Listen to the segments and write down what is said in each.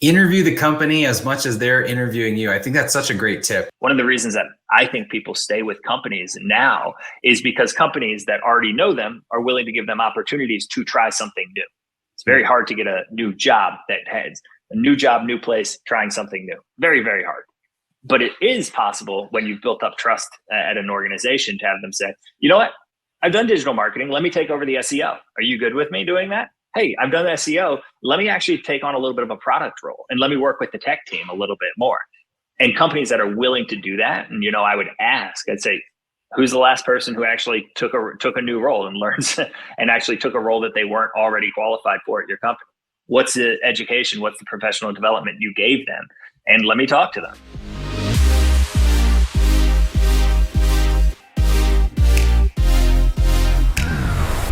Interview the company as much as they're interviewing you. I think that's such a great tip. One of the reasons that I think people stay with companies now is because companies that already know them are willing to give them opportunities to try something new. It's very hard to get a new job that has a new job, new place, trying something new. Very, very hard. But it is possible when you've built up trust at an organization to have them say, you know what? I've done digital marketing. Let me take over the SEO. Are you good with me doing that? Hey, I've done SEO. Let me actually take on a little bit of a product role and let me work with the tech team a little bit more. And companies that are willing to do that, and I would ask, I'd say, who's the last person who actually took a new role and learned and actually took a role that they weren't already qualified for at your company? What's the education? What's the professional development you gave them? And let me talk to them.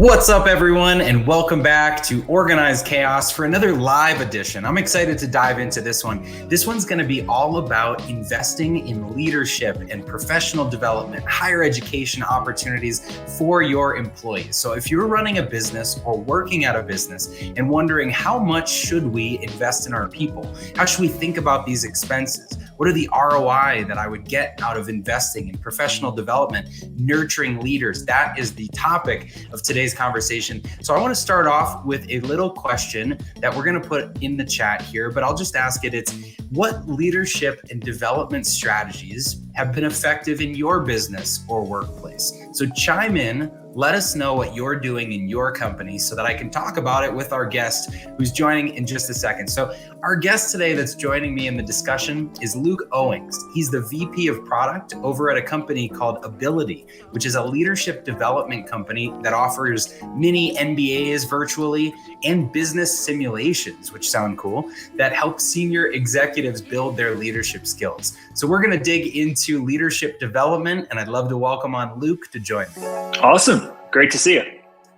What's up, everyone, and welcome back to Organized Chaos for another live edition. I'm excited to dive into this one. This one's going to be all about investing in leadership and professional development, higher education opportunities for your employees. So if you're running a business or working at a business and wondering how much should we invest in our people, how should we think about these expenses? What are the ROI that I would get out of investing in professional development, nurturing leaders? That is the topic of today's conversation. So I want to start off with a little question that we're going to put in the chat here, but I'll just ask it. It's what leadership and development strategies have been effective in your business or workplace? So chime in. Let us know what you're doing in your company so that I can talk about it with our guest who's joining in just a second. So our guest today that's joining me in the discussion is Luke Owings. He's the VP of product over at a company called Abilitie, which is a leadership development company that offers mini MBAs virtually and business simulations, which sound cool, that help senior executives build their leadership skills. So we're going to dig into leadership development, and I'd love to welcome on Luke to join me. Awesome. Great to see you.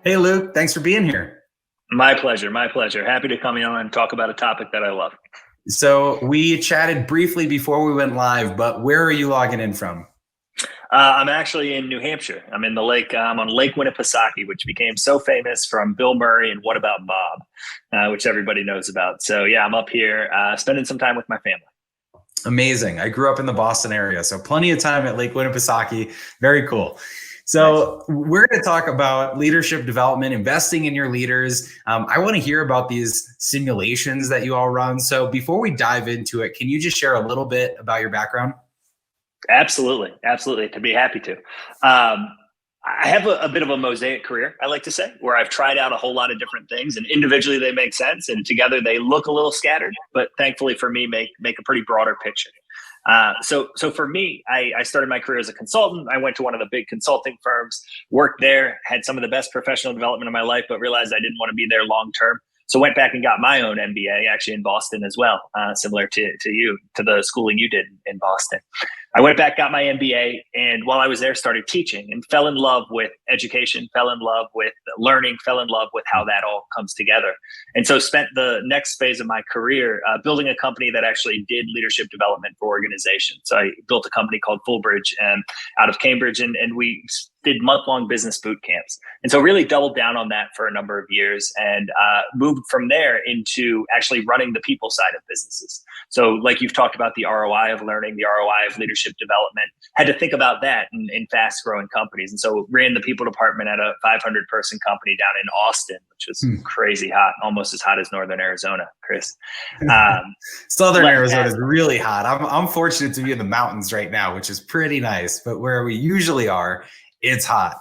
Hey, Luke. Thanks for being here. My pleasure. My pleasure. Happy to come on and talk about a topic that I love. So we chatted briefly before we went live, but where are you logging in from? I'm actually in New Hampshire. I'm in the lake. I'm on Lake Winnipesaukee, which became so famous from Bill Murray and What About Bob, which everybody knows about. So yeah, I'm up here spending some time with my family. Amazing. I grew up in the Boston area, so plenty of time at Lake Winnipesaukee. Very cool. So we're going to talk about leadership development, investing in your leaders. I want to hear about these simulations that you all run. So before we dive into it, can you just share a little bit about your background? Absolutely. Absolutely. To be happy to. I have a bit of a mosaic career, I like to say, where I've tried out a whole lot of different things, and individually they make sense and together they look a little scattered, but thankfully for me, make a pretty broader picture. So for me, I started my career as a consultant. I went to one of the big consulting firms, worked there, had some of the best professional development of my life, but realized I didn't want to be there long term. So went back and got my own MBA, actually in Boston as well, similar to you, to the schooling you did in Boston. I went back, got my MBA, and while I was there, started teaching and fell in love with education, fell in love with learning, fell in love with how that all comes together. And so spent the next phase of my career building a company that actually did leadership development for organizations. So I built a company called Fullbridge out of Cambridge, and we did month-long business boot camps. And so really doubled down on that for a number of years and moved from there into actually running the people side of businesses. So like you've talked about the ROI of learning, the ROI of leadership development, had to think about that in fast growing companies. And so ran the people department at a 500 person company down in Austin, which was crazy hot, almost as hot as Northern Arizona, Chris. Southern Arizona is really hot. I'm fortunate to be in the mountains right now, which is pretty nice, but where we usually are, it's hot.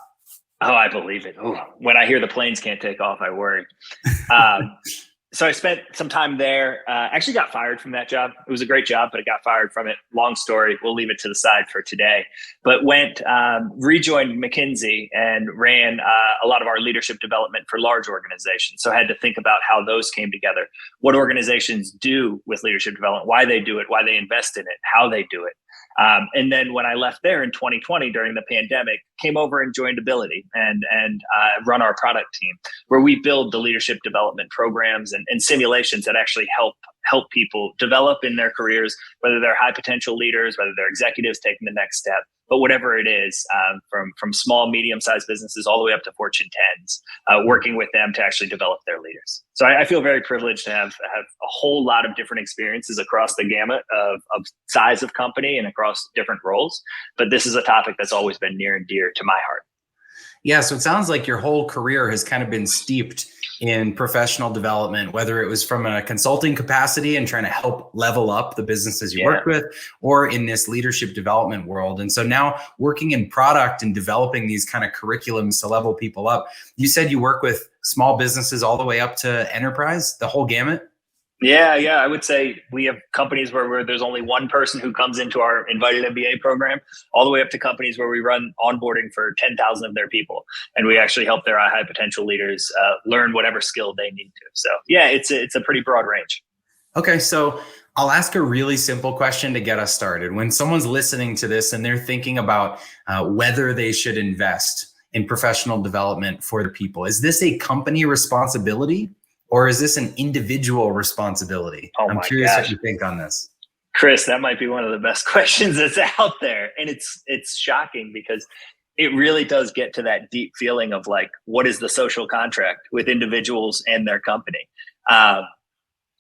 Oh, I believe it. Ooh, when I hear the planes can't take off, I worry. So I spent some time there, actually got fired from that job. It was a great job, but I got fired from it. Long story. We'll leave it to the side for today. But rejoined McKinsey and ran a lot of our leadership development for large organizations. So I had to think about how those came together, what organizations do with leadership development, why they do it, why they invest in it, how they do it. And then when I left there in 2020 during the pandemic, came over and joined Abilitie and run our product team, where we build the leadership development programs and simulations that actually help people develop in their careers, whether they're high potential leaders, whether they're executives taking the next step, but whatever it is, from small, medium-sized businesses all the way up to Fortune 10s, working with them to actually develop their leaders. So I feel very privileged to have a whole lot of different experiences across the gamut of size of company and across different roles. But this is a topic that's always been near and dear to my heart. Yeah, so it sounds like your whole career has kind of been steeped in professional development, whether it was from a consulting capacity and trying to help level up the businesses you work with, or in this leadership development world. And so now working in product and developing these kind of curriculums to level people up. You said you work with small businesses all the way up to enterprise, the whole gamut? Yeah. I would say we have companies where there's only one person who comes into our Invited MBA program, all the way up to companies where we run onboarding for 10,000 of their people. And we actually help their high potential leaders learn whatever skill they need to. So yeah, it's a pretty broad range. Okay, so I'll ask a really simple question to get us started. When someone's listening to this and they're thinking about whether they should invest in professional development for their people, is this a company responsibility? Or is this an individual responsibility? I'm curious what you think on this. Chris, that might be one of the best questions that's out there. And it's shocking because it really does get to that deep feeling of like, what is the social contract with individuals and their company? I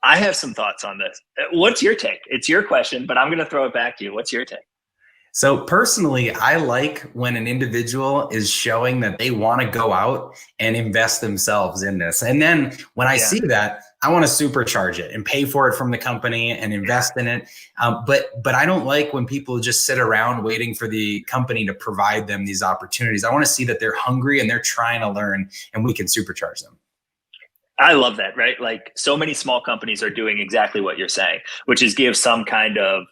have some thoughts on this. What's your take? It's your question, but I'm going to throw it back to you. What's your take? So personally, I like when an individual is showing that they want to go out and invest themselves in this. And then when I see that, I want to supercharge it and pay for it from the company and invest in it. But I don't like when people just sit around waiting for the company to provide them these opportunities. I want to see that they're hungry and they're trying to learn, and we can supercharge them. I love that, right? Like so many small companies are doing exactly what you're saying, which is give some kind of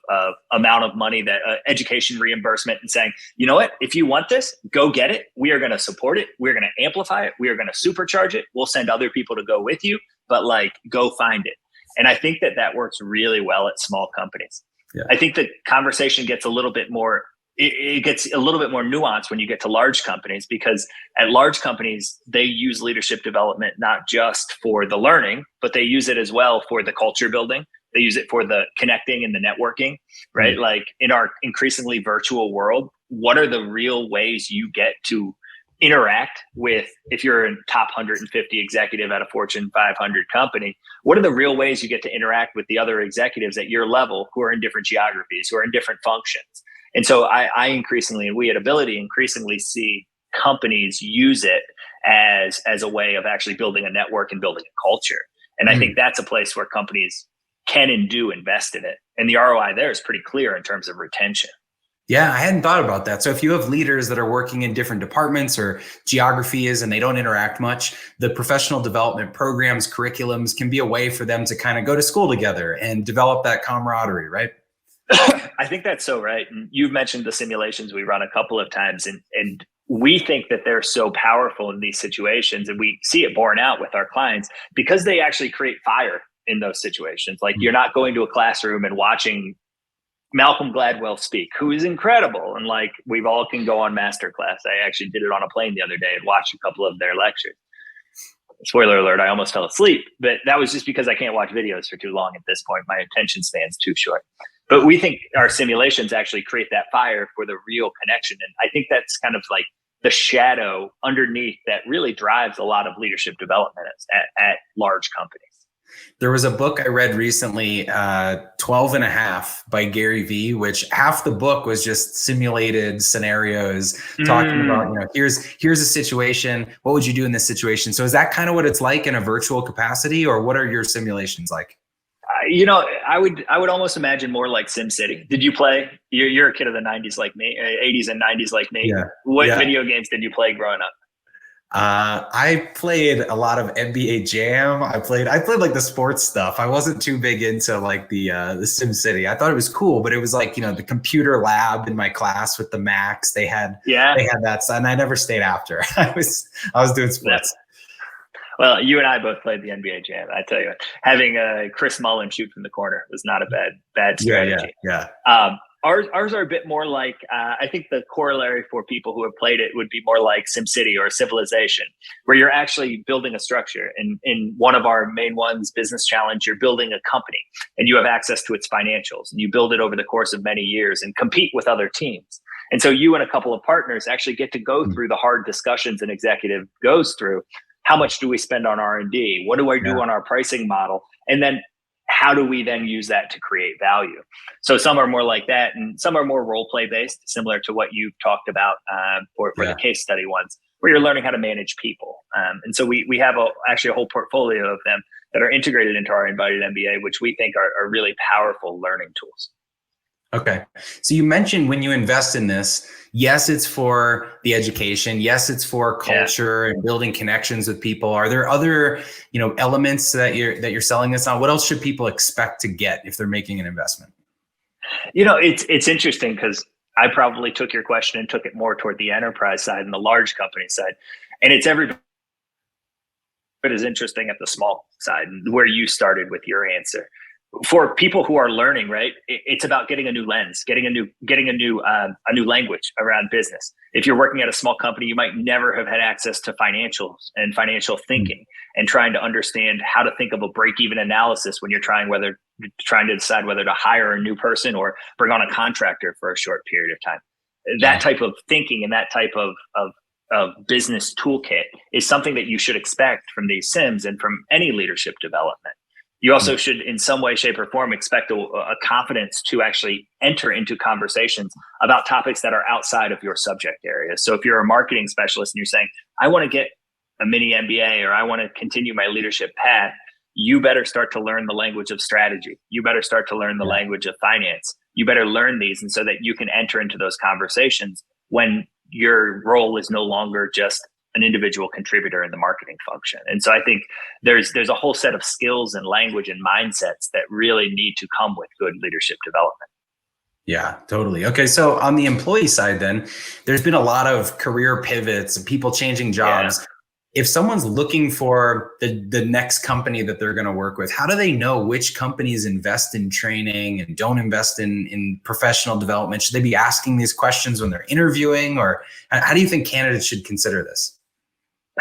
amount of money, that education reimbursement, and saying, you know what, if you want this, go get it. We are going to support it. We're going to amplify it. We are going to supercharge it. We'll send other people to go with you, but like, go find it. And I think that works really well at small companies. Yeah. I think the conversation gets a little bit more it gets a little bit more nuanced when you get to large companies, because at large companies, they use leadership development not just for the learning, but they use it as well for the culture building. They use it for the connecting and the networking, right? Mm-hmm. Like in our increasingly virtual world, what are the real ways you get to interact with, if you're a top 150 executive at a Fortune 500 company, what are the real ways you get to interact with the other executives at your level who are in different geographies, who are in different functions? And so I increasingly, and we at Abilitie increasingly see companies use it as a way of actually building a network and building a culture. And I think that's a place where companies can and do invest in it. And the ROI there is pretty clear in terms of retention. Yeah, I hadn't thought about that. So if you have leaders that are working in different departments or geographies and they don't interact much, the professional development programs, curriculums can be a way for them to kind of go to school together and develop that camaraderie, right? I think that's so right. And you've mentioned the simulations we run a couple of times, and we think that they're so powerful in these situations, and we see it borne out with our clients because they actually create fire in those situations. Like you're not going to a classroom and watching Malcolm Gladwell speak, who is incredible. And like, we've all can go on masterclass. I actually did it on a plane the other day and watched a couple of their lectures. Spoiler alert, I almost fell asleep, but that was just because I can't watch videos for too long at this point. My attention span's too short. But we think our simulations actually create that fire for the real connection. And I think that's kind of like the shadow underneath that really drives a lot of leadership development at large companies. There was a book I read recently, 12 and a Half by Gary Vee, which half the book was just simulated scenarios talking about, here's a situation. What would you do in this situation? So is that kind of what it's like in a virtual capacity, or what are your simulations like? I would almost imagine more like SimCity. Did you play? You're a kid of the 90s like me, 80s and 90s like me. Yeah. What video games did you play growing up? I played a lot of NBA Jam. I played like the sports stuff. I wasn't too big into like the SimCity. I thought it was cool, but it was like, the computer lab in my class with the Macs. They had that, and I never stayed after. I was doing sports. Yeah. Well, you and I both played the NBA Jam. I tell you, having Chris Mullin shoot from the corner was not a bad strategy. Yeah. Ours are a bit more like, I think the corollary for people who have played it would be more like SimCity or Civilization, where you're actually building a structure. And in one of our main ones, Business Challenge, you're building a company and you have access to its financials, and you build it over the course of many years and compete with other teams. And so you and a couple of partners actually get to go through the hard discussions an executive goes through. How much do we spend on R&D? What do I do on our pricing model? And then how do we then use that to create value? So some are more like that, and some are more role play based, similar to what you've talked about for the case study ones, where you're learning how to manage people. And so we have actually a whole portfolio of them that are integrated into our Embodied MBA, which we think are really powerful learning tools. Okay. So you mentioned when you invest in this, yes, it's for the education. Yes, it's for culture and building connections with people. Are there other, elements that you're selling this on? What else should people expect to get if they're making an investment? It's interesting because I probably took your question and took it more toward the enterprise side and the large company side. And it's every bit as interesting at the small side, where you started with your answer. For people who are learning, right, it's about getting a new lens, getting a new language around business. If you're working at a small company, you might never have had access to financials and financial thinking and trying to understand how to think of a break-even analysis when you're trying to decide whether to hire a new person or bring on a contractor for a short period of time. That type of thinking and that type of business toolkit is something that you should expect from these sims and from any leadership development. You also should, in some way, shape, or form, expect a confidence to actually enter into conversations about topics that are outside of your subject area. So if you're a marketing specialist and you're saying, I want to get a mini MBA or I want to continue my leadership path, you better start to learn the language of strategy. You better start to learn the language of finance. You better learn these, and so that you can enter into those conversations when your role is no longer just an individual contributor in the marketing function. And so I think there's a whole set of skills and language and mindsets that really need to come with good leadership development. Yeah, totally. Okay. So on the employee side, then there's been a lot of career pivots and people changing jobs. If someone's looking for the next company that they're going to work with, how do they know which companies invest in training and don't invest in professional development? Should they be asking these questions when they're interviewing, or how do you think candidates should consider this?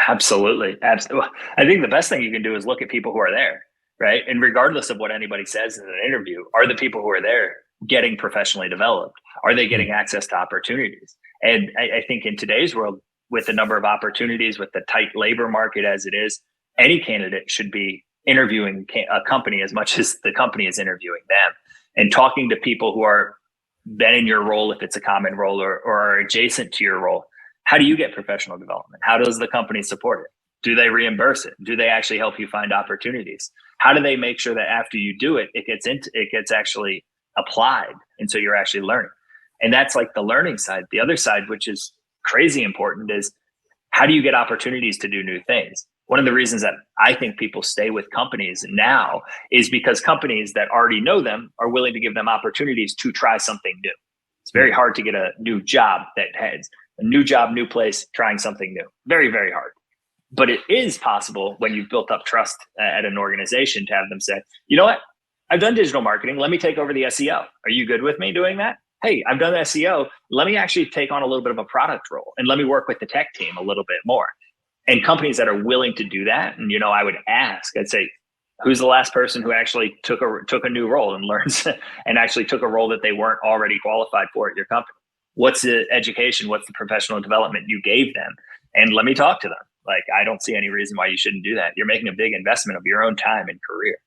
Absolutely. I think the best thing you can do is look at people who are there, right? And regardless of what anybody says in an interview, are the people who are there getting professionally developed? Are they getting access to opportunities? And I think in today's world, with the number of opportunities, with the tight labor market as it is, any candidate should be interviewing a company as much as the company is interviewing them, and talking to people who are been in your role, if it's a common role, or are adjacent to your role. How do you get professional development? How does the company support it? Do they reimburse it? Do they actually help you find opportunities? How do they make sure that after you do it, it gets actually applied, and so you're actually learning? And that's like the learning side. The other side, which is crazy important, is how do you get opportunities to do new things? One of the reasons that I think people stay with companies now is because companies that already know them are willing to give them opportunities to try something new. It's very hard to get a new job that has a new job, new place, trying something new. Very, very hard. But it is possible when you've built up trust at an organization to have them say, you know what? I've done digital marketing. Let me take over the SEO. Are you good with me doing that? Hey, I've done the SEO. Let me actually take on a little bit of a product role, and let me work with the tech team a little bit more. And companies that are willing to do that, and I would ask, I'd say, who's the last person who actually took a new role and learns and actually took a role that they weren't already qualified for at your company? What's the education? What's the professional development you gave them? And let me talk to them. Like, I don't see any reason why you shouldn't do that. You're making a big investment of your own time and career.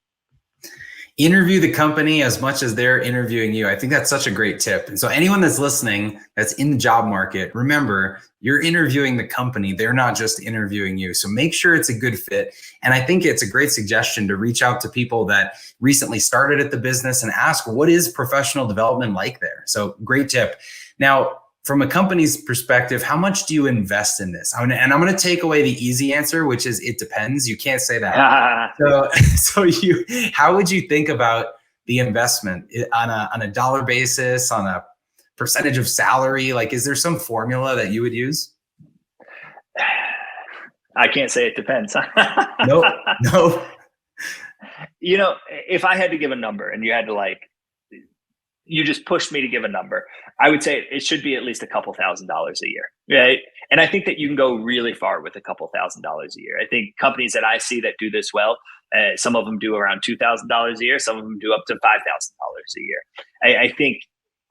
Interview the company as much as they're interviewing you. I think that's such a great tip. And so anyone that's listening, that's in the job market, remember, you're interviewing the company. They're not just interviewing you. So make sure it's a good fit. And I think it's a great suggestion to reach out to people that recently started at the business and ask, what is professional development like there? So great tip. Now, from a company's perspective, how much do you invest in this? And I'm going to take away the easy answer, which is it depends. You can't say that. How would you think about the investment on a dollar basis, on a percentage of salary? Like, is there some formula that you would use? I can't say it depends. No. If I had to give a number and you had to you just pushed me to give a number, I would say it should be at least a couple $1,000s a year, right? And I think that you can go really far with a couple $1,000s a year. I think companies that I see that do this well, some of them do around $2,000 a year, some of them do up to $5,000 a year. I think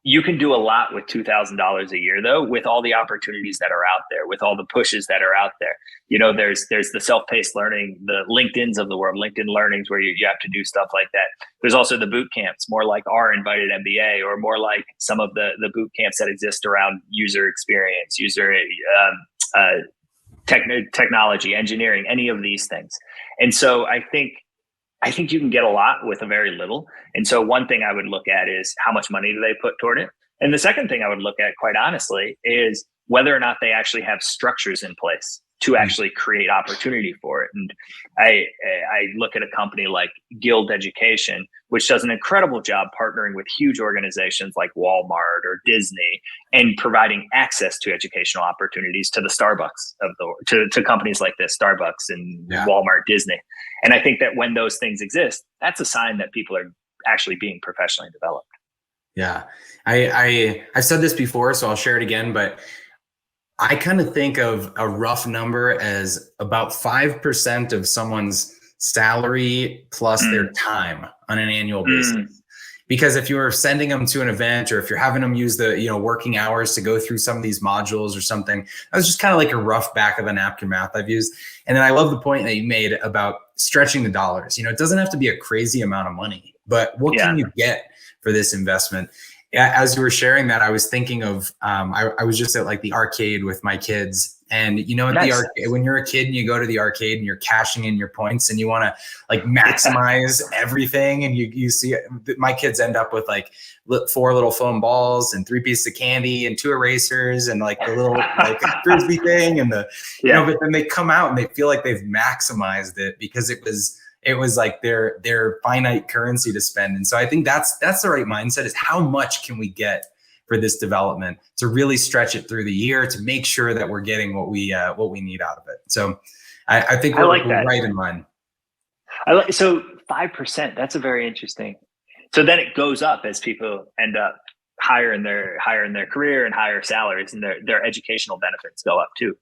You can do a lot with $2,000 a year, though, with all the opportunities that are out there, with all the pushes that are out there. There's the self-paced learning, the LinkedIns of the world, LinkedIn learnings, where you have to do stuff like that. There's also the boot camps, more like our Invited MBA, or more like some of the boot camps that exist around user experience, technology, engineering, any of these things. And so I think you can get a lot with a very little. And so one thing I would look at is how much money do they put toward it? And the second thing I would look at, quite honestly, is whether or not they actually have structures in place to actually create opportunity for it. And I look at a company like Guild Education, which does an incredible job partnering with huge organizations like Walmart or Disney and providing access to educational opportunities to the Starbucks to companies like this, Starbucks and Walmart, Disney. And I think that when those things exist, that's a sign that people are actually being professionally developed. Yeah, I've said this before, so I'll share it again, but I kind of think of a rough number as about 5% of someone's salary plus their time on an annual basis. Because if you were sending them to an event, or if you're having them use the working hours to go through some of these modules or something, that was just kind of like a rough back of the napkin math I've used. And then I love the point that you made about stretching the dollars. It doesn't have to be a crazy amount of money, but what can you get for this investment? As you were sharing that, I was thinking of, I was just at like the arcade with my kids, and at the arcade, when you're a kid and you go to the arcade and you're cashing in your points and you want to like maximize everything, and you see my kids end up with like 4 little foam balls and 3 pieces of candy and 2 erasers and like the little like frisbee thing and but then they come out and they feel like they've maximized it because it was like their finite currency to spend. And so I think that's the right mindset, is how much can we get for this development to really stretch it through the year to make sure that we're getting what we need out of it. So I think we're right in line. So 5%, that's a very interesting. So then it goes up as people end up higher in their career and higher salaries, and their educational benefits go up too.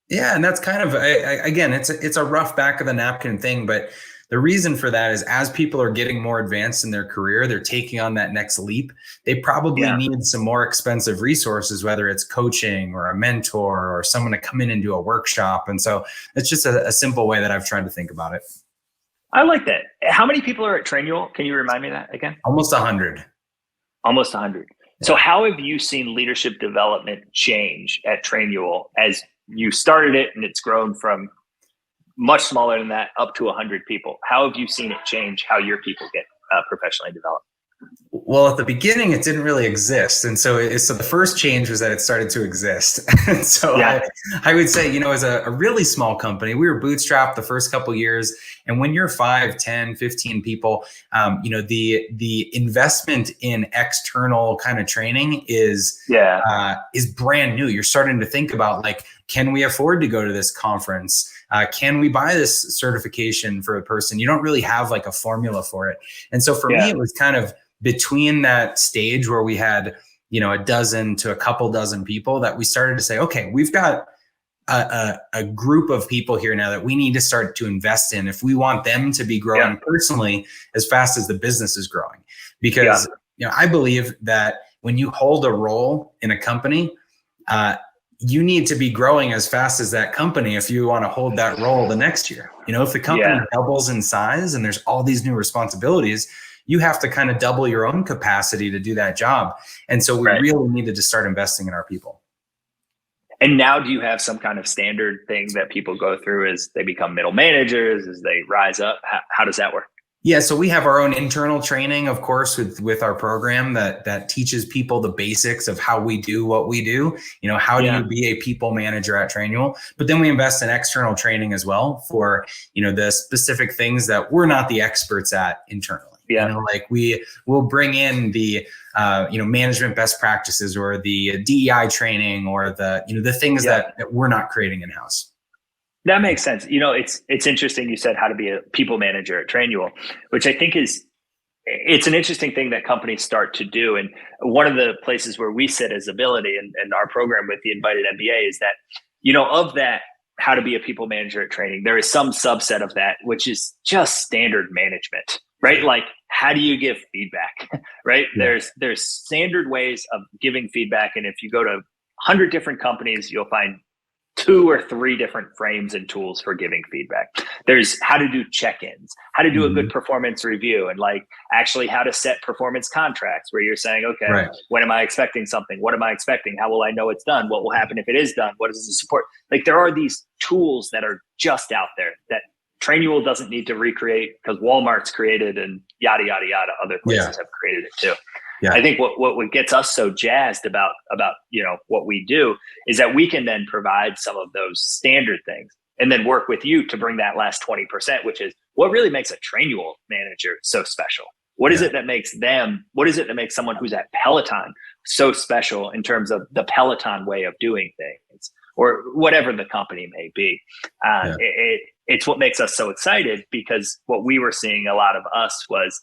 Yeah. And that's kind of, again, it's a rough back of the napkin thing, but the reason for that is as people are getting more advanced in their career, they're taking on that next leap. They probably need some more expensive resources, whether it's coaching or a mentor or someone to come in and do a workshop. And so it's just a simple way that I've tried to think about it. I like that. How many people are at Trainual? Can you remind me that again? Almost 100. Almost 100. Yeah. So how have you seen leadership development change at Trainual as you started it and it's grown from much smaller than that up to 100 people? How have you seen it change how your people get professionally developed? Well, at the beginning, it didn't really exist. And so the first change was that it started to exist. And so I would say, as a really small company, we were bootstrapped the first couple of years. And when you're 5, 10, 15 people, the investment in external kind of training is brand new. You're starting to think about, like, can we afford to go to this conference? Can we buy this certification for a person? You don't really have like a formula for it. And so for me, it was kind of between that stage where we had, a dozen to a couple dozen people that we started to say, okay, we've got a group of people here now that we need to start to invest in if we want them to be growing personally as fast as the business is growing. Because, I believe that when you hold a role in a company, you need to be growing as fast as that company if you want to hold that role the next year. If the company doubles in size and there's all these new responsibilities, you have to kind of double your own capacity to do that job. And so we really needed to start investing in our people. And now do you have some kind of standard thing that people go through as they become middle managers, as they rise up? How does that work? Yeah, so we have our own internal training, of course, with our program that teaches people the basics of how we do what we do. How do you be a people manager at Trainual? But then we invest in external training as well for, the specific things that we're not the experts at internally. Like we will bring in the, management best practices or the DEI training or the things that we're not creating in-house. That makes sense. It's interesting. You said how to be a people manager at Trainual, which I think it's an interesting thing that companies start to do. And one of the places where we sit as Abilitie and our program with the Invited MBA is that, of that, how to be a people manager at training, there is some subset of that, which is just standard management. right? Like, how do you give feedback, right? Yeah. There's standard ways of giving feedback. And if you go to 100 different companies, you'll find 2 or 3 different frames and tools for giving feedback. There's how to do check-ins, how to do a good performance review, and like actually how to set performance contracts where you're saying, okay, when am I expecting something? What am I expecting? How will I know it's done? What will happen if it is done? What is the support? Like, there are these tools that are just out there that Trainual doesn't need to recreate, because Walmart's created and yada, yada, yada. Other places have created it too. Yeah. I think what gets us so jazzed about what we do is that we can then provide some of those standard things and then work with you to bring that last 20%, which is what really makes a Trainual manager so special. What is it that makes someone who's at Peloton so special in terms of the Peloton way of doing things, or whatever the company may be? It's what makes us so excited, because what we were seeing a lot of us was,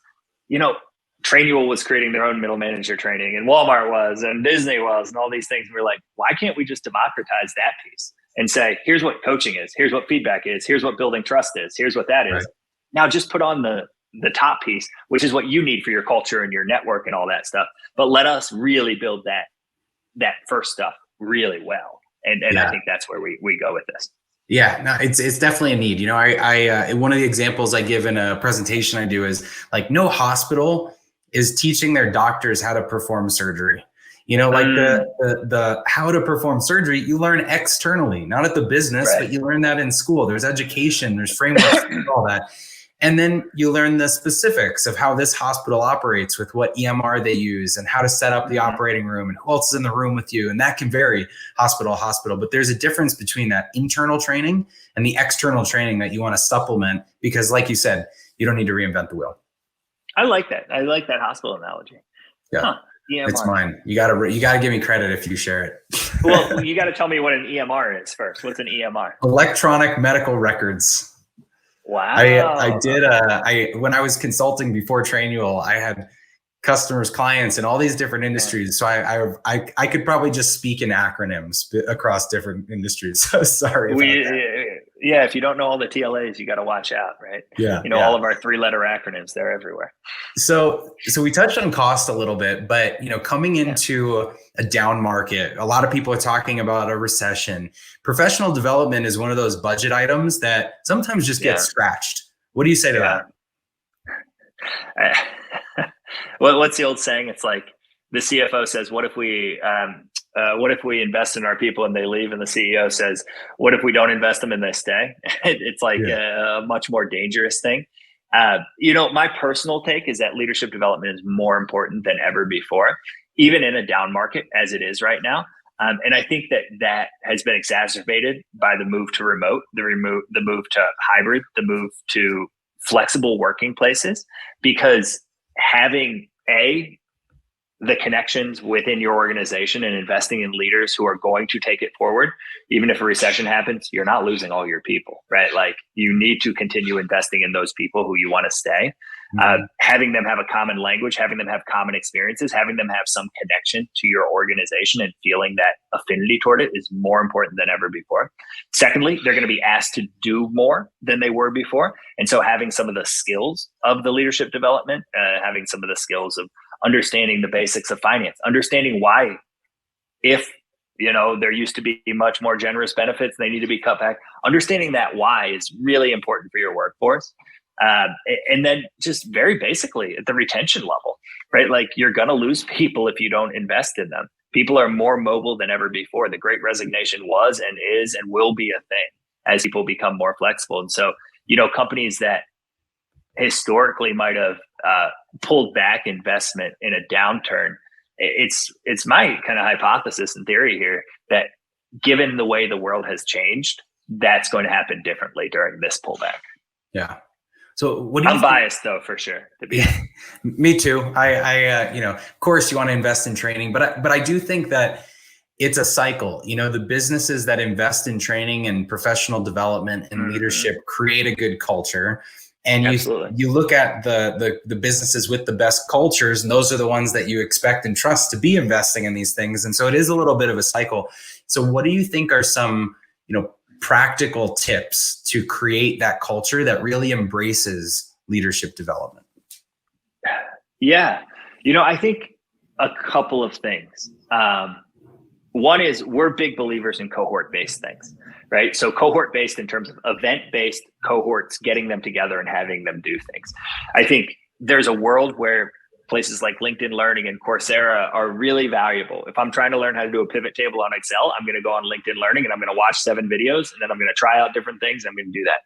Trainual was creating their own middle manager training, and Walmart was, and Disney was, and all these things. We're like, why can't we just democratize that piece and say, here's what coaching is, here's what feedback is, here's what building trust is, here's what that is. Right. Now just put on the top piece, which is what you need for your culture and your network and all that stuff. But let us really build that first stuff really well. And I think that's where we go with this. Yeah, no, it's definitely a need. I one of the examples I give in a presentation I do is, like, no hospital is teaching their doctors how to perform surgery. Like the how to perform surgery, you learn externally, not at the business, but you learn that in school. There's education, there's frameworks, all that. And then you learn the specifics of how this hospital operates with what EMR they use and how to set up the operating room and who else is in the room with you. And that can vary hospital to hospital, but there's a difference between that internal training and the external training that you want to supplement, because like you said, you don't need to reinvent the wheel. I like that. I like that hospital analogy. Yeah. It's mine. You gotta give me credit if you share it. Well, you got to tell me what an EMR is first. What's an EMR? Electronic medical records. Wow. I did when I was consulting before Trainual, I had customers, clients in all these different industries. So I could probably just speak in acronyms across different industries. So sorry about that. Yeah, if you don't know all the TLAs, you got to watch out, right? Yeah. All of our 3-letter acronyms, they're everywhere. So we touched on cost a little bit, but coming into a down market, a lot of people are talking about a recession. Professional development is one of those budget items that sometimes just gets scratched. What do you say to that? Well, what's the old saying? It's like the CFO says, what if we invest in our people and they leave? And the CEO says, what if we don't invest them and they stay? It's like a much more dangerous thing. My personal take is that leadership development is more important than ever before, even in a down market as it is right now. And I think that has been exacerbated by the move to remote, the move to hybrid, the move to flexible working places, because having the connections within your organization and investing in leaders who are going to take it forward, even if a recession happens, you're not losing all your people, right? Like, you need to continue investing in those people who you want to stay. Having them have a common language, having them have common experiences, having them have some connection to your organization and feeling that affinity toward it is more important than ever before. Secondly, they're going to be asked to do more than they were before. And so having some of the skills of the leadership development, having some of the skills of understanding the basics of finance, understanding why, if there used to be much more generous benefits, they need to be cut back. Understanding that why is really important for your workforce. And then just very basically at the retention level, right? Like, you're going to lose people if you don't invest in them. People are more mobile than ever before. The Great Resignation was and is and will be a thing as people become more flexible. And so, companies that historically might have pulled back investment in a downturn, it's my kind of hypothesis and theory here that, given the way the world has changed, that's going to happen differently during this pullback. Yeah. So what do you I'm biased though, for sure. Me too. Of course you want to invest in training, but I do think that it's a cycle. The businesses that invest in training and professional development and leadership create a good culture. And you look at the businesses with the best cultures, and those are the ones that you expect and trust to be investing in these things. And so it is a little bit of a cycle. So what do you think are some, practical tips to create that culture that really embraces leadership development? Yeah. I think a couple of things. One is we're big believers in cohort-based things, right? So cohort-based in terms of event-based cohorts, getting them together and having them do things. I think there's a world where places like LinkedIn Learning and Coursera are really valuable. If I'm trying to learn how to do a pivot table on Excel, I'm going to go on LinkedIn Learning and I'm going to watch 7 videos and then I'm going to try out different things. I'm going to do that.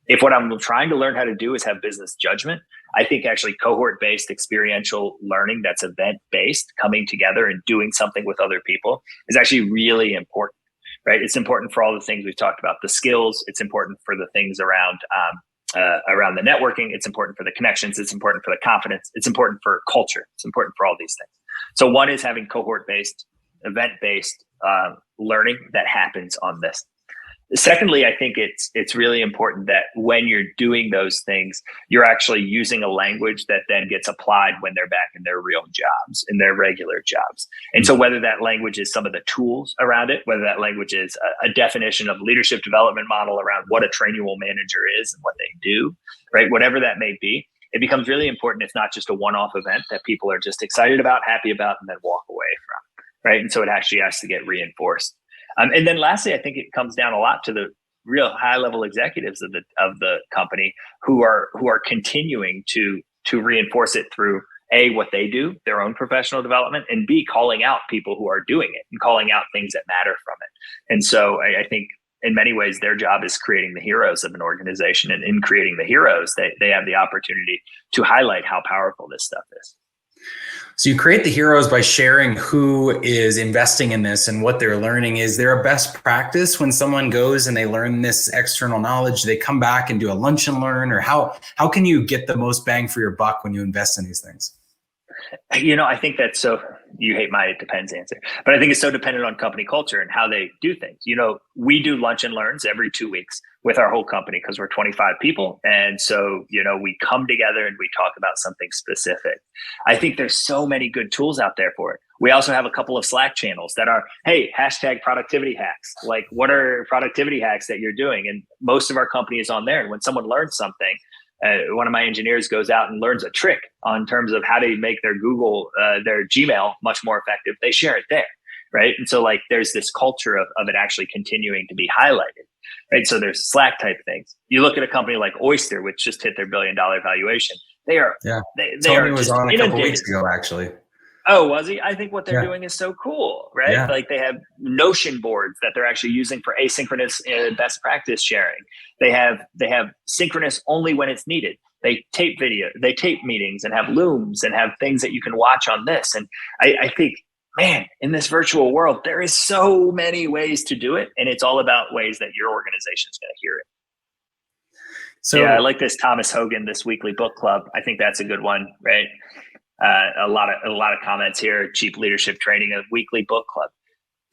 If what I'm trying to learn how to do is have business judgment, I think actually cohort-based experiential learning that's event-based, coming together and doing something with other people is actually really important, right? It's important for all the things we've talked about, the skills. It's important for the things around the networking. It's important for the connections. It's important for the confidence. It's important for culture. It's important for all these things. So one is having cohort-based, event-based learning that happens on this. Secondly, I think it's really important that when you're doing those things, you're actually using a language that then gets applied when they're back in their real jobs, in their regular jobs. And so whether that language is some of the tools around it, whether that language is a definition of leadership development model around what a trainable manager is and what they do, right? Whatever that may be, it becomes really important. It's not just a one-off event that people are just excited about, happy about, and then walk away from, right? And so it actually has to get reinforced. And then lastly, I think it comes down a lot to the real high level executives of the company who are continuing to reinforce it through A, what they do, their own professional development, and B, calling out people who are doing it and calling out things that matter from it. And so I think in many ways their job is creating the heroes of an organization, and in creating the heroes, they have the opportunity to highlight how powerful this stuff is. So you create the heroes by sharing who is investing in this and what they're learning. Is there a best practice when someone goes and they learn this external knowledge, they come back and do a lunch and learn, or how can you get the most bang for your buck when you invest in these things? I think that's so, you hate my it depends answer, but I think it's so dependent on company culture and how they do things. We do lunch and learns every 2 weeks with our whole company because we're 25 people. And so, we come together and we talk about something specific. I think there's so many good tools out there for it. We also have a couple of Slack channels that are, hey, hashtag productivity hacks. Like, what are productivity hacks that you're doing? And most of our company is on there. And when someone learns something, one of my engineers goes out and learns a trick on terms of how to make their their Gmail much more effective. They share it there, right? And so there's this culture of it actually continuing to be highlighted, right? So there's Slack type things. You look at a company like Oyster, which just hit their $1 billion valuation. They are, they Tony are was just on a couple inundated. weeks ago, actually. Oh, was he? I think what they're doing is so cool, right? Yeah. They have Notion boards that they're actually using for asynchronous best practice sharing. They have synchronous only when it's needed. They tape meetings and have looms and have things that you can watch on this. And I think, man, in this virtual world, there is so many ways to do it. And it's all about ways that your organization is going to hear it. So yeah, I like this Thomas Hogan, this weekly book club. I think that's a good one, right? A lot of comments here. Cheap leadership training, a weekly book club.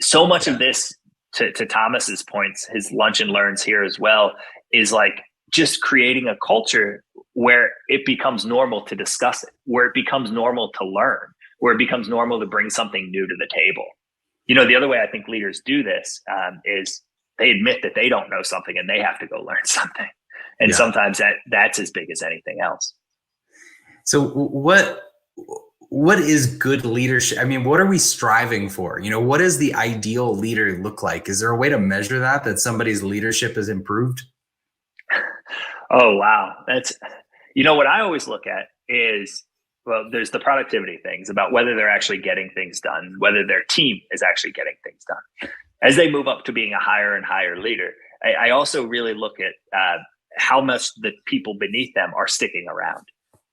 So much of this, to Thomas's points, his lunch and learns here as well, is just creating a culture where it becomes normal to discuss it, where it becomes normal to learn, where it becomes normal to bring something new to the table. The other way I think leaders do this is they admit that they don't know something and they have to go learn something. And sometimes that's as big as anything else. So what is good leadership? I mean, what are we striving for? What does the ideal leader look like? Is there a way to measure that somebody's leadership has improved? Oh, wow. That's, what I always look at is, well, there's the productivity things about whether they're actually getting things done, whether their team is actually getting things done. As they move up to being a higher and higher leader, I also really look at how much the people beneath them are sticking around.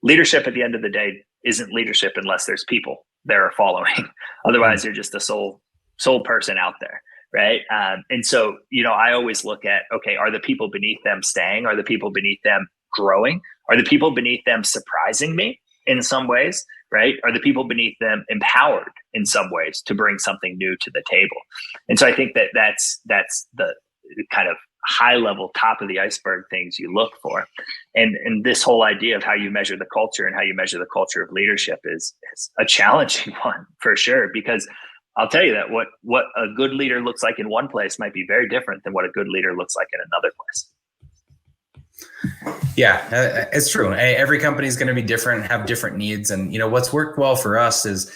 Leadership at the end of the day isn't leadership unless there's people there are following. Otherwise, you're just a sole person out there, right? And so, I always look at, okay, are the people beneath them staying? Are the people beneath them growing? Are the people beneath them surprising me in some ways, right? Are the people beneath them empowered in some ways to bring something new to the table? And so I think that's the kind of high level, top of the iceberg things you look for. And this whole idea of how you measure the culture and how you measure the culture of leadership is a challenging one for sure, because I'll tell you that what a good leader looks like in one place might be very different than what a good leader looks like in another place. Yeah, it's true. Every company is going to be different, have different needs. And, what's worked well for us is,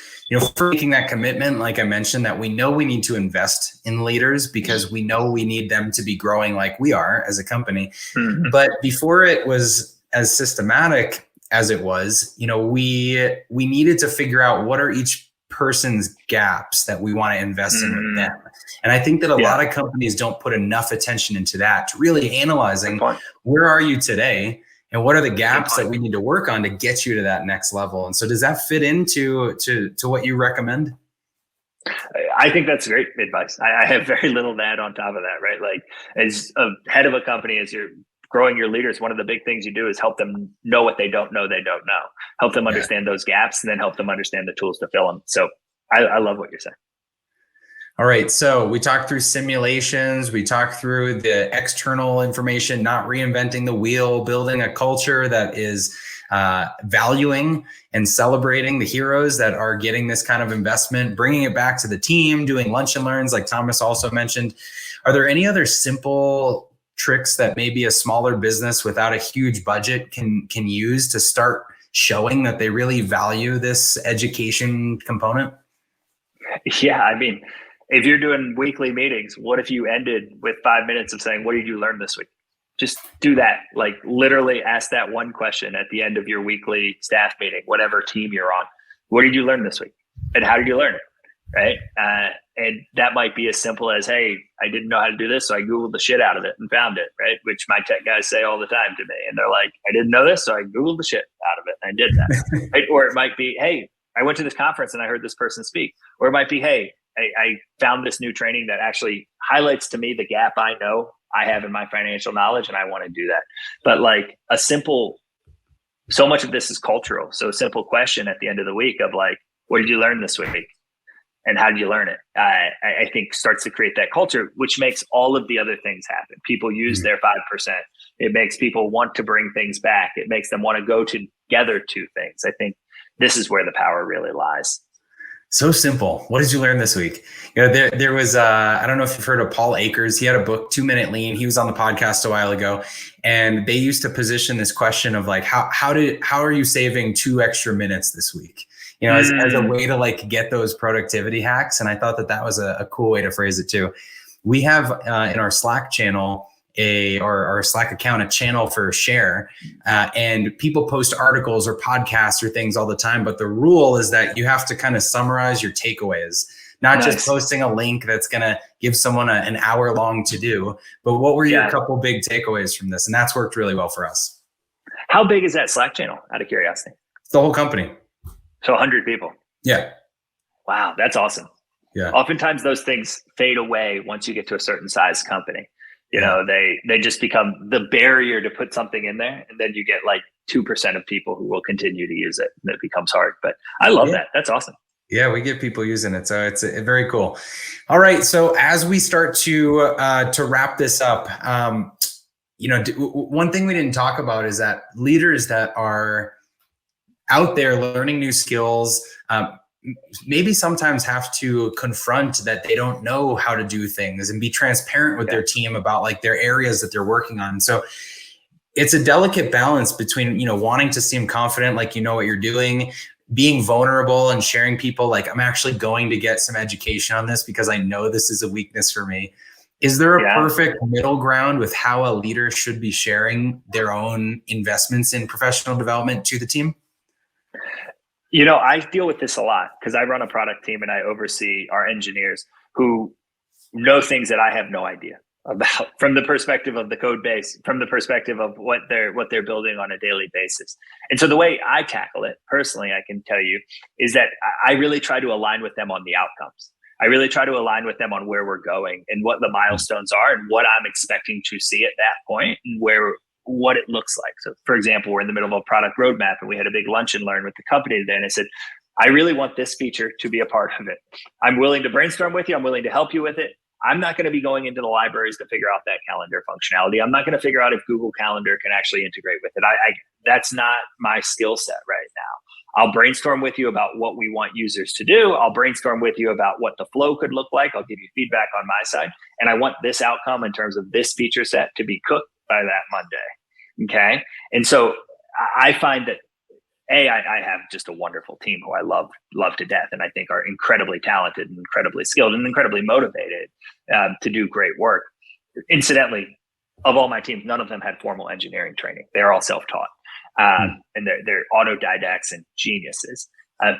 for making that commitment, like I mentioned, that we know we need to invest in leaders because we know we need them to be growing like we are as a company. Mm-hmm. But before it was as systematic as it was, we needed to figure out what are each person's gaps that we want to invest in with them. And I think that a lot of companies don't put enough attention into that, to really analyzing where are you today and what are the gaps that we need to work on to get you to that next level. And so does that fit into what you recommend? I think that's great advice. I have very little to add on top of that, right? Like, as a head of a company, as you're growing your leaders, one of the big things you do is help them know what they don't know, help them understand those gaps, and then help them understand the tools to fill them. So I love what you're saying. All right. So we talked through simulations. We talked through the external information, not reinventing the wheel, building a culture that is valuing and celebrating the heroes that are getting this kind of investment, bringing it back to the team, doing lunch and learns like Thomas also mentioned. Are there any other simple tricks that maybe a smaller business without a huge budget can use to start showing that they really value this education component? Yeah, I mean, if you're doing weekly meetings, what if you ended with 5 minutes of saying, what did you learn this week? Just do that. Like, literally ask that one question at the end of your weekly staff meeting, whatever team you're on. What did you learn this week? And how did you learn it? Right. And that might be as simple as, hey, I didn't know how to do this, so I Googled the shit out of it and found it, right? Which my tech guys say all the time to me. And they're like, I didn't know this, so I Googled the shit out of it and I did that. Right? Or it might be, hey, I went to this conference and I heard this person speak. Or it might be, hey, I found this new training that actually highlights to me the gap I know I have in my financial knowledge, and I want to do that. But like so much of this is cultural. So a simple question at the end of the week of like, what did you learn this week? And how did you learn it? I think starts to create that culture, which makes all of the other things happen. People use their 5%. It makes people want to bring things back. It makes them want to go together to things. I think this is where the power really lies. So simple. What did you learn this week? There was, I don't know if you've heard of Paul Akers. He had a book, 2 Minute Lean. He was on the podcast a while ago, and they used to position this question of like, how are you saving 2 extra minutes this week? As a way to like get those productivity hacks. And I thought that was a cool way to phrase it too. We have in our Slack channel, our Slack account, a channel for share, and people post articles or podcasts or things all the time. But the rule is that you have to kind of summarize your takeaways, not just posting a link that's going to give someone an hour long to do. But what were your couple big takeaways from this? And that's worked really well for us. How big is that Slack channel, out of curiosity? It's the whole company. So 100 people. Yeah. Wow, that's awesome. Yeah. Oftentimes those things fade away once you get to a certain size company. They just become the barrier to put something in there, and then you get like 2% of people who will continue to use it, and it becomes hard. But I love that. That's awesome. Yeah, we get people using it, so it's very cool. All right, so as we start to wrap this up, one thing we didn't talk about is that leaders that are out there learning new skills, maybe sometimes have to confront that they don't know how to do things and be transparent with their team about like their areas that they're working on. So it's a delicate balance between, wanting to seem confident, like you know what you're doing, being vulnerable and sharing people like, I'm actually going to get some education on this because I know this is a weakness for me. Is there a perfect middle ground with how a leader should be sharing their own investments in professional development to the team? I deal with this a lot because I run a product team and I oversee our engineers who know things that I have no idea about from the perspective of the code base, from the perspective of what they're building on a daily basis. And so the way I tackle it personally, I can tell you, is that I really try to align with them on the outcomes. I really try to align with them on where we're going and what the milestones are and what I'm expecting to see at that point and what it looks like. So for example, we're in the middle of a product roadmap and we had a big lunch and learn with the company today. And I said, I really want this feature to be a part of it. I'm willing to brainstorm with you. I'm willing to help you with it. I'm not going to be going into the libraries to figure out that calendar functionality. I'm not going to figure out if Google Calendar can actually integrate with it. That's not my skill set right now. I'll brainstorm with you about what we want users to do. I'll brainstorm with you about what the flow could look like. I'll give you feedback on my side. And I want this outcome in terms of this feature set to be cooked by that Monday. Okay. And so I find that I have just a wonderful team who I love to death, and I think are incredibly talented and incredibly skilled and incredibly motivated to do great work. Incidentally, of all my team, none of them had formal engineering training. They're all self-taught, and they're autodidacts and geniuses.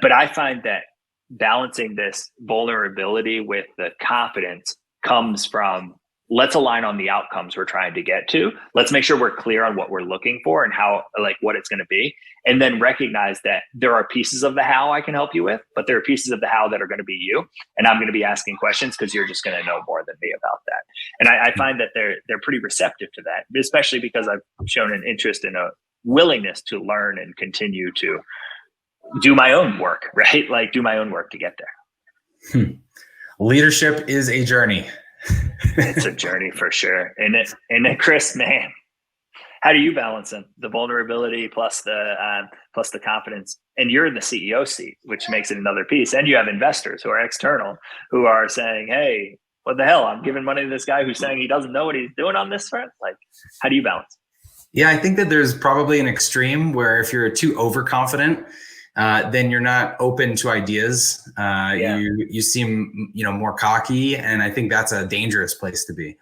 But I find that balancing this vulnerability with the confidence comes from, let's align on the outcomes we're trying to get to. Let's make sure we're clear on what we're looking for and how, like, what it's going to be. And then recognize that there are pieces of the how I can help you with, but there are pieces of the how that are going to be you. And I'm going to be asking questions because you're just going to know more than me about that. And I find that they're pretty receptive to that, especially because I've shown an interest and a willingness to learn and continue to do my own work, right? Like, do my own work to get there. Leadership is a journey. It's a journey for sure. And it, Chris, man, how do you balance them? The vulnerability plus the confidence, and you're in the CEO seat, which makes it another piece. And you have investors who are external, who are saying, "Hey, what the hell? I'm giving money to this guy who's saying he doesn't know what he's doing on this front." Like, how do you balance? Yeah, I think that there's probably an extreme where if you're too overconfident, then you're not open to ideas. You seem, more cocky, and I think that's a dangerous place to be.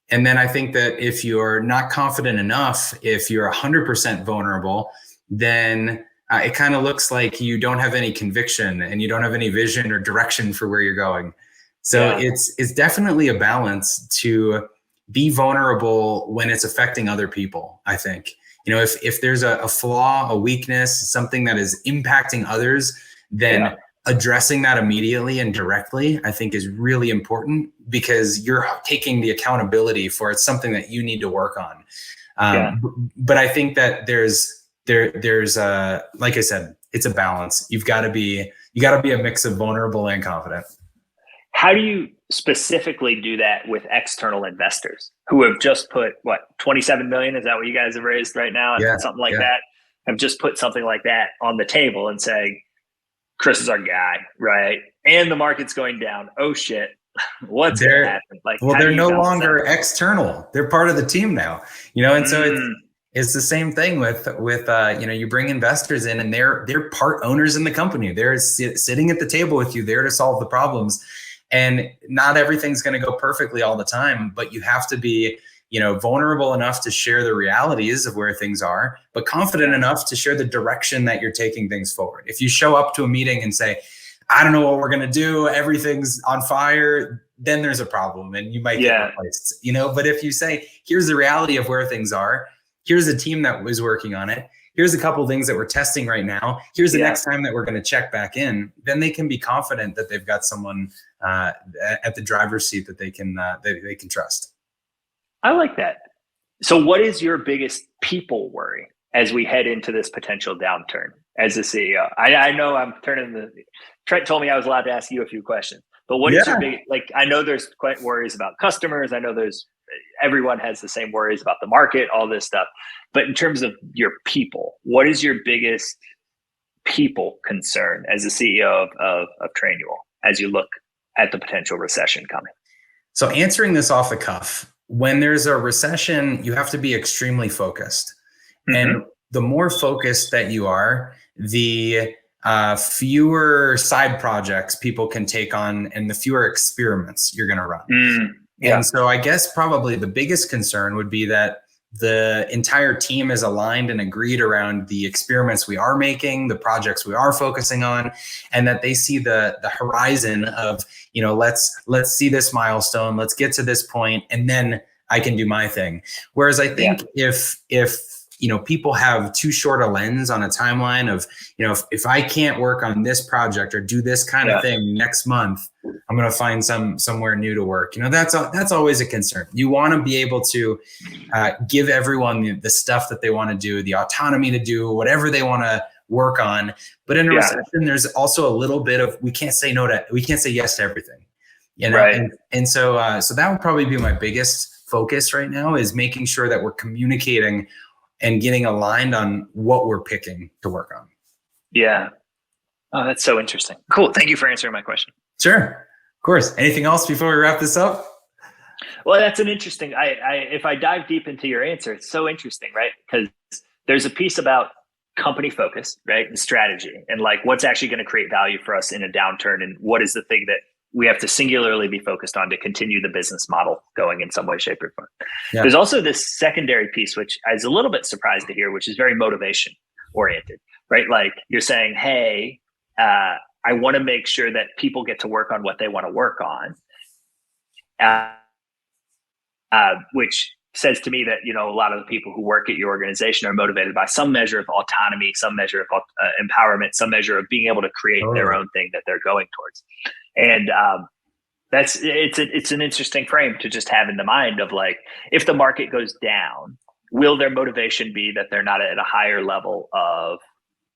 And then I think that if you're not confident enough, if you're 100% vulnerable, then it kind of looks like you don't have any conviction and you don't have any vision or direction for where you're going. So it's definitely a balance to be vulnerable when it's affecting other people, I think. If there's a flaw, a weakness, something that is impacting others, then addressing that immediately and directly, I think, is really important, because you're taking the accountability for it's something that you need to work on. But I think that there's like I said, it's a balance. You got to be a mix of vulnerable and confident. How do you specifically do that with external investors who have just put, what, 27 million? Is that what you guys have raised right now? Something like that. Have just put something like that on the table and saying, Chris is our guy, right? And the market's going down. Oh shit. What's going to happen? Like, well, they're no longer external. They're part of the team now, and so it's the same thing with you bring investors in, and they're part owners in the company. They're sitting at the table with you, there to solve the problems. And not everything's going to go perfectly all the time, but you have to be, vulnerable enough to share the realities of where things are, but confident enough to share the direction that you're taking things forward. If you show up to a meeting and say, I don't know what we're going to do, everything's on fire, then there's a problem and you might get replaced, But if you say, here's the reality of where things are, here's a team that was working on it, here's a couple of things that we're testing right now, here's the next time that we're going to check back in, then they can be confident that they've got someone at the driver's seat that they can trust. I like that. So what is your biggest people worry as we head into this potential downturn as a CEO? I know Trent told me I was allowed to ask you a few questions, but what is your big, I know there's quite worries about customers. I know everyone has the same worries about the market, all this stuff. But in terms of your people, what is your biggest people concern as a CEO of Trainual as you look at the potential recession coming? So answering this off the cuff, when there's a recession, you have to be extremely focused. And the more focused that you are, the fewer side projects people can take on and the fewer experiments you're going to run. And so I guess probably the biggest concern would be that the entire team is aligned and agreed around the experiments we are making, the projects we are focusing on, and that they see the horizon of, let's see this milestone, let's get to this point, and then I can do my thing. Whereas I think if people have too short a lens on a timeline of, if I can't work on this project or do this kind of thing next month, I'm going to find somewhere new to work. That's always a concern. You want to be able to give everyone the stuff that they want to do, the autonomy to do whatever they want to work on. But in a recession, there's also a little bit of, we can't say yes to everything. Right. And so that would probably be my biggest focus right now, is making sure that we're communicating and getting aligned on what we're picking to work on. Yeah. Oh, that's so interesting. Cool. Thank you for answering my question. Sure. Of course. Anything else before we wrap this up? Well, that's an interesting, if I dive deep into your answer, it's so interesting, right? Because there's a piece about company focus, right? And strategy, and like what's actually going to create value for us in a downturn, and what is the thing that we have to singularly be focused on to continue the business model going in some way, shape, or form. Yeah. There's also this secondary piece, which I was a little bit surprised to hear, which is very motivation oriented, right? Like you're saying, hey, I want to make sure that people get to work on what they want to work on, which says to me that, you know, a lot of the people who work at your organization are motivated by some measure of autonomy, some measure of empowerment, some measure of being able to create their own thing that they're going towards. And it's an interesting frame to just have in the mind of like, if the market goes down, will their motivation be that they're not at a higher level of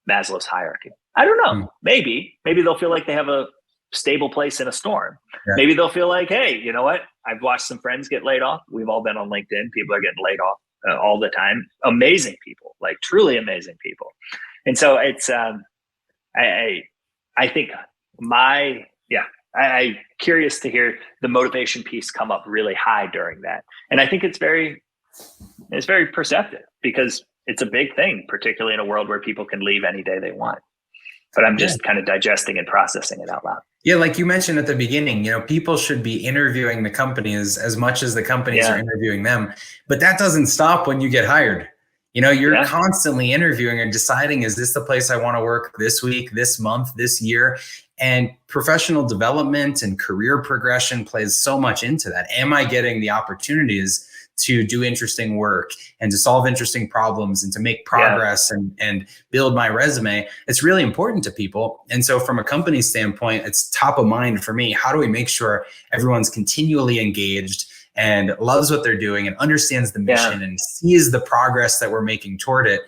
Maslow's hierarchy? I don't know. Maybe they'll feel like they have a stable place in a storm. Yeah. Maybe they'll feel like, hey, you know what? I've watched some friends get laid off. We've all been on LinkedIn. People are getting laid off all the time. Amazing people, like truly amazing people. And so it's, I think I'm curious to hear the motivation piece come up really high during that. And I think it's very perceptive, because it's a big thing, particularly in a world where people can leave any day they want. But I'm just kind of digesting and processing it out loud. Yeah, like you mentioned at the beginning, you know, people should be interviewing the companies as much as the companies are interviewing them. But that doesn't stop when you get hired. You know, you're constantly interviewing and deciding, is this the place I want to work this week, this month, this year? And professional development and career progression plays so much into that. Am I getting the opportunities to do interesting work and to solve interesting problems and to make progress and build my resume? It's really important to people. And so from a company standpoint, it's top of mind for me. How do we make sure everyone's continually engaged and loves what they're doing and understands the mission and sees the progress that we're making toward it,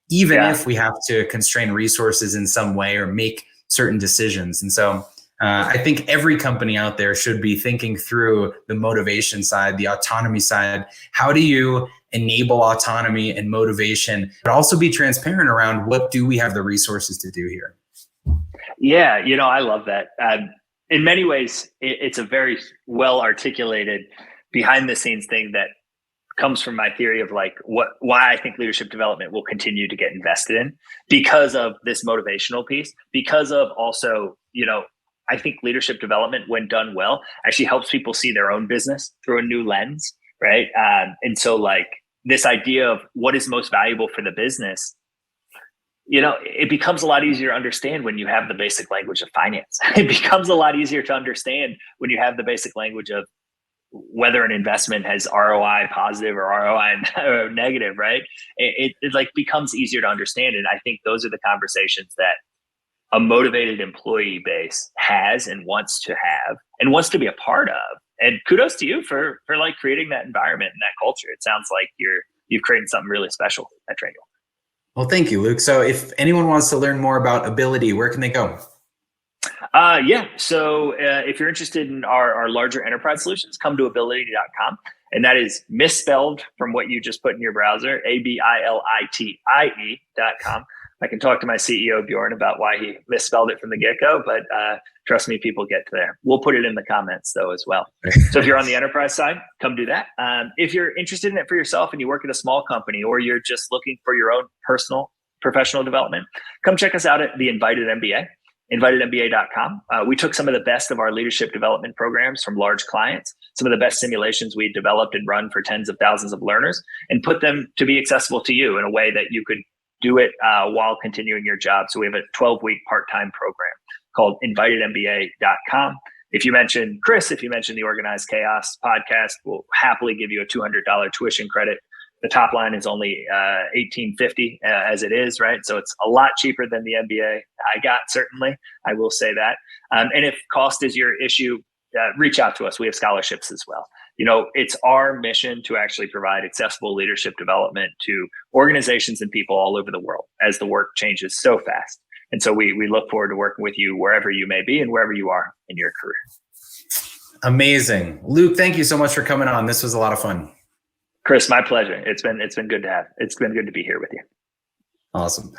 even if we have to constrain resources in some way or make certain decisions? And so I think every company out there should be thinking through the motivation side, the autonomy side. How do you enable autonomy and motivation, but also be transparent around what do we have the resources to do here? Yeah, you know, I love that. In many ways, it's a very well articulated behind the scenes thing that comes from my theory of like why I think leadership development will continue to get invested in, because of this motivational piece, because of also, you know, I think leadership development, when done well, actually helps people see their own business through a new lens, right? And so like this idea of what is most valuable for the business, you know, it becomes a lot easier to understand when you have the basic language of finance. It becomes a lot easier to understand when you have the basic language of whether an investment has ROI positive or ROI negative, right? It like becomes easier to understand. And I think those are the conversations that a motivated employee base has and wants to have and wants to be a part of. And kudos to you for like creating that environment and that culture. It sounds like you've created something really special at Triangle. Well, thank you, Luke. So if anyone wants to learn more about Abilitie, where can they go? So if you're interested in our larger enterprise solutions, come to abilitie.com. And that is misspelled from what you just put in your browser, ABILITIE.com. I can talk to my CEO, Bjorn, about why he misspelled it from the get-go, but trust me, people get to there. We'll put it in the comments, though, as well. So if you're on the enterprise side, come do that. If you're interested in it for yourself and you work at a small company, or you're just looking for your own personal professional development, come check us out at the Invited MBA, invitedmba.com. We took some of the best of our leadership development programs from large clients, some of the best simulations we developed and run for tens of thousands of learners, and put them to be accessible to you in a way that you could do it while continuing your job. So we have a 12-week part-time program called invitedmba.com. If you mention Chris, if you mention the Organized Chaos podcast, we'll happily give you a $200 tuition credit. The top line is only $1,850 as it is, right? So it's a lot cheaper than the MBA I got, certainly. I will say that. And if cost is your issue, reach out to us. We have scholarships as well. You know, it's our mission to actually provide accessible leadership development to organizations and people all over the world as the work changes so fast. And so we look forward to working with you wherever you may be and wherever you are in your career. Amazing. Luke, thank you so much for coming on. This was a lot of fun. Chris, my pleasure. It's been good to have. It's been good to be here with you. Awesome.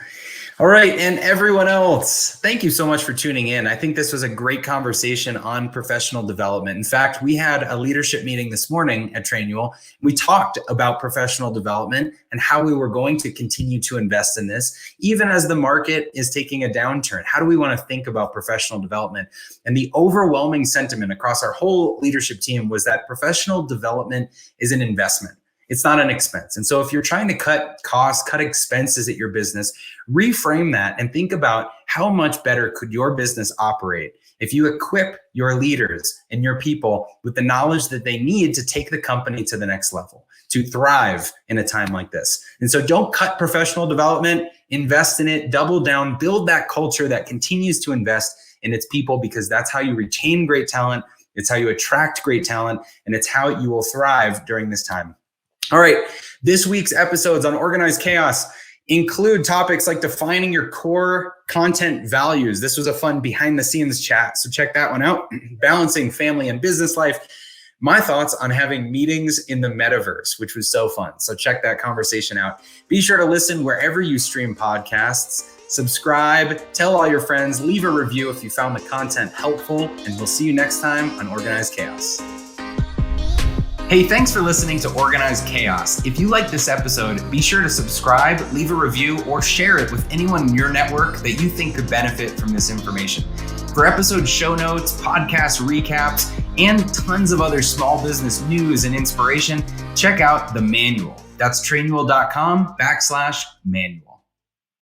All right. And everyone else, thank you so much for tuning in. I think this was a great conversation on professional development. In fact, we had a leadership meeting this morning at Trainual. We talked about professional development and how we were going to continue to invest in this, even as the market is taking a downturn. How do we want to think about professional development? And the overwhelming sentiment across our whole leadership team was that professional development is an investment. It's not an expense. And so if you're trying to cut costs, cut expenses at your business, reframe that and think about how much better could your business operate if you equip your leaders and your people with the knowledge that they need to take the company to the next level, to thrive in a time like this. And so don't cut professional development, invest in it, double down, build that culture that continues to invest in its people, because that's how you retain great talent. It's how you attract great talent, and it's how you will thrive during this time. All right, this week's episodes on organized chaos include topics like defining your core content values. This was a fun behind the scenes chat, so check that one out. Balancing family and business life. My thoughts on having meetings in the metaverse, which was so fun. So check that conversation out. Be sure to listen wherever you stream podcasts. Subscribe, tell all your friends, leave a review if you found the content helpful, and we'll see you next time on Organized Chaos. Hey, thanks for listening to Organized Chaos. If you like this episode, be sure to subscribe, leave a review, or share it with anyone in your network that you think could benefit from this information. For episode show notes, podcast recaps, and tons of other small business news and inspiration, check out the manual. That's trainual.com/manual.